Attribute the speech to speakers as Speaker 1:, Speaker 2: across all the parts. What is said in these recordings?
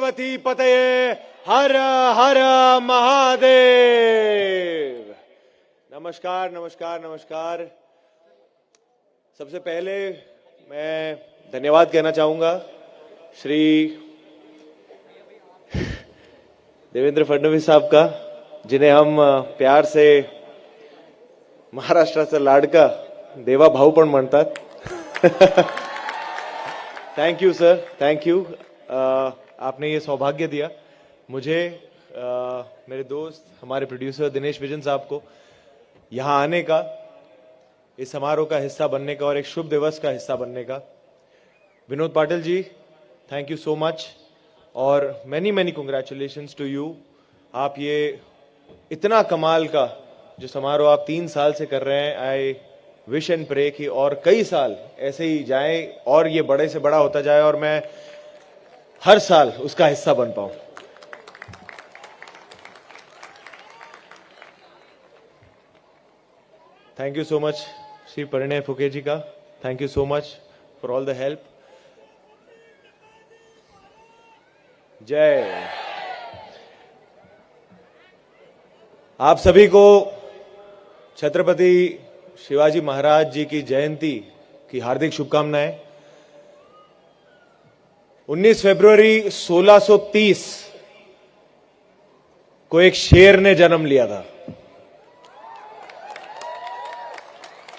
Speaker 1: पार्वती पतये हर हर महादेव। नमस्कार नमस्कार नमस्कार। सबसे पहले मैं धन्यवाद कहना चाहूंगा श्री देवेंद्र फडणवीस साहब का, जिन्हें हम प्यार से महाराष्ट्राचा लाडका देवा भाऊ पण म्हणतात। Thank you sir, thank you. आपने ये सौभाग्य दिया मुझे, मेरे दोस्त, हमारे प्रोड्यूसर दिनेश विजन साहब को यहाँ आने का, इस समारोह का हिस्सा बनने का और एक शुभ दिवस का हिस्सा बनने का। Vinod Patil ji, thank you so much और many many congratulations to you. आप ये इतना कमाल का जो समारोह आप 3 साल से कर रहे हैं, आई विश एंड प्रे कि और कई साल ऐसे ही जाएं और ये बड़े से बड़ा होता जाए और मैं हर साल उसका हिस्सा बन पाऊं। Thank you so much Shri Parinay Phuke जी का, thank you so much for all the help. जय। आप सभी को छत्रपति शिवाजी महाराज जी की जयंती की हार्दिक शुभकामनाएं। 19 फरवरी 1630 को एक शेर ने जन्म लिया था।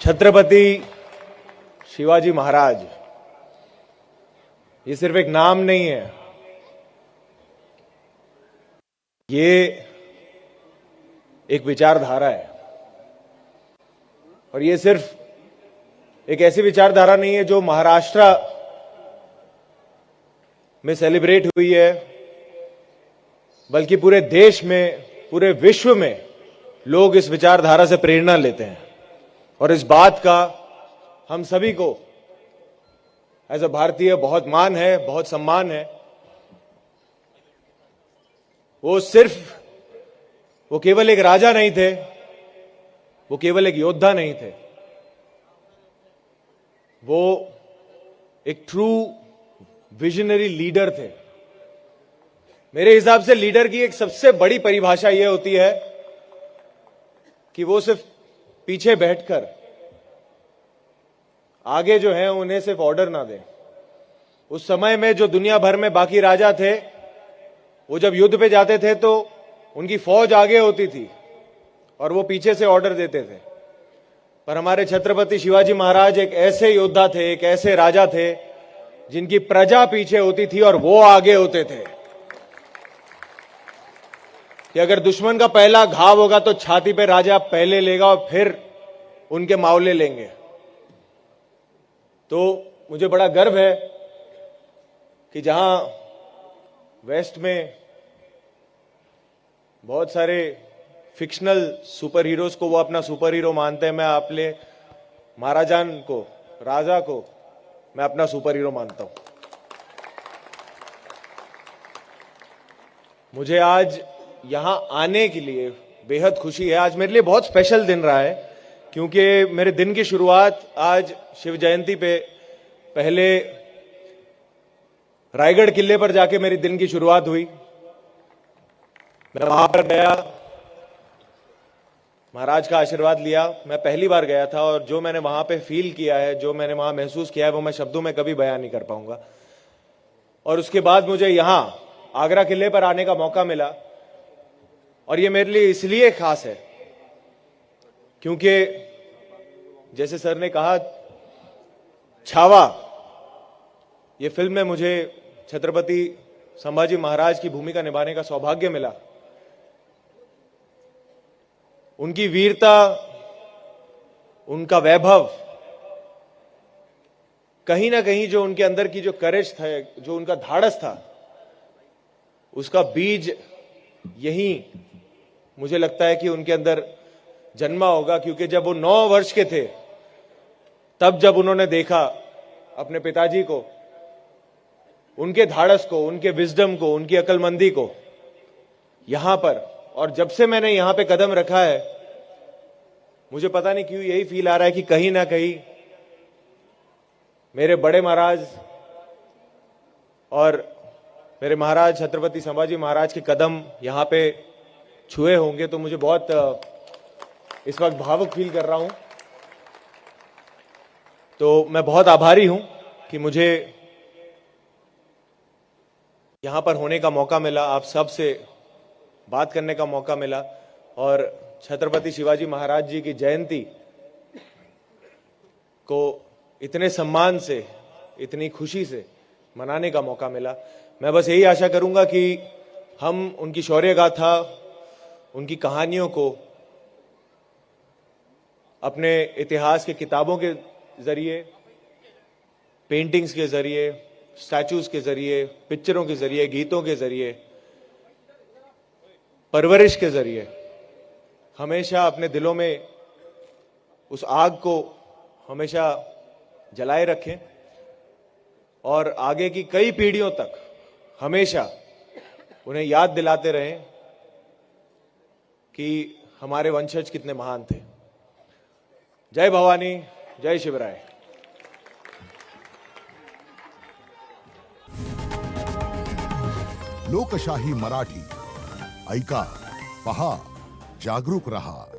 Speaker 1: छत्रपति शिवाजी महाराज, ये सिर्फ एक नाम नहीं है, ये एक विचारधारा है। और ये सिर्फ एक ऐसी विचारधारा नहीं है जो महाराष्ट्र में सेलिब्रेट हुई है, बल्कि पूरे देश में, पूरे विश्व में लोग इस विचारधारा से प्रेरणा लेते हैं। और इस बात का हम सभी को एज अ भारतीय बहुत मान है, बहुत सम्मान है। वो केवल एक राजा नहीं थे, वो केवल एक योद्धा नहीं थे, वो एक ट्रू विजनरी लीडर थे। मेरे हिसाब से लीडर की एक सबसे बड़ी परिभाषा यह होती है कि वो सिर्फ पीछे बैठकर आगे जो है उन्हें सिर्फ ऑर्डर ना दें। उस समय में जो दुनिया भर में बाकी राजा थे, वो जब युद्ध पे जाते थे तो उनकी फौज आगे होती थी और वो पीछे से ऑर्डर देते थे। पर हमारे छत्रपति शिवाजी महाराज एक ऐसे योद्धा थे, एक ऐसे राजा थे जिनकी प्रजा पीछे होती थी और वो आगे होते थे कि अगर दुश्मन का पहला घाव होगा तो छाती पे राजा पहले लेगा और फिर उनके मावले लेंगे। तो मुझे बड़ा गर्व है कि जहां वेस्ट में बहुत सारे फिक्शनल सुपर हीरोज को वो अपना सुपर हीरो मानते हैं, मैं आपले महाराजान को, राजा को मैं अपना सुपर हीरो मानता हूं। मुझे आज यहां आने के लिए बेहद खुशी है। आज मेरे लिए बहुत स्पेशल दिन रहा है क्योंकि मेरे दिन की शुरुआत आज शिव जयंती पे पहले रायगढ़ किले पर जाके मेरी दिन की शुरुआत हुई। मैं वहां पर गया, महाराज का आशीर्वाद लिया। मैं पहली बार गया था और जो मैंने वहां पे फील किया है, जो मैंने वहां महसूस किया है, वो मैं शब्दों में कभी बयान नहीं कर पाऊंगा। और उसके बाद मुझे यहां आगरा किले पर आने का मौका मिला और ये मेरे लिए इसलिए खास है क्योंकि जैसे सर ने कहा, छावा ये फिल्म में मुझे छत्रपति संभाजी महाराज की भूमिका निभाने का सौभाग्य मिला। उनकी वीरता, उनका वैभव, कहीं ना कहीं जो उनके अंदर की जो करेज था, जो उनका धाड़स था, उसका बीज यही मुझे लगता है कि उनके अंदर जन्मा होगा। क्योंकि जब वो 9 वर्ष के थे, तब जब उन्होंने देखा अपने पिताजी को, उनके धाड़स को, उनके विजडम को, उनकी अक्लमंदी को यहां पर, और जब से मैंने यहां पे कदम रखा है, मुझे पता नहीं क्यों यही फील आ रहा है कि कहीं ना कहीं मेरे बड़े महाराज और मेरे महाराज छत्रपति संभाजी महाराज के कदम यहाँ पे छुए होंगे तो मुझे बहुत इस वक्त भावुक फील कर रहा हूं। तो मैं बहुत आभारी हूं कि मुझे यहां पर होने का मौका मिला, आप सब से बात करने का मौका मिला और छत्रपति शिवाजी महाराज जी की जयंती को इतने सम्मान से, इतनी खुशी से मनाने का मौका मिला। मैं बस यही आशा करूंगा कि हम उनकी शौर्य गाथा, उनकी कहानियों को अपने इतिहास के किताबों के जरिए, पेंटिंग्स के जरिए, स्टैचूज के जरिए, पिक्चरों के जरिए, गीतों के जरिए, परवरिश के जरिए हमेशा अपने दिलों में उस आग को हमेशा जलाए रखें और आगे की कई पीढ़ियों तक हमेशा उन्हें याद दिलाते रहें कि हमारे वंशज कितने महान थे। जय भवानी, जय शिवराय।
Speaker 2: लोकशाही मराठी ऐका, पहा, जागरूक रहा।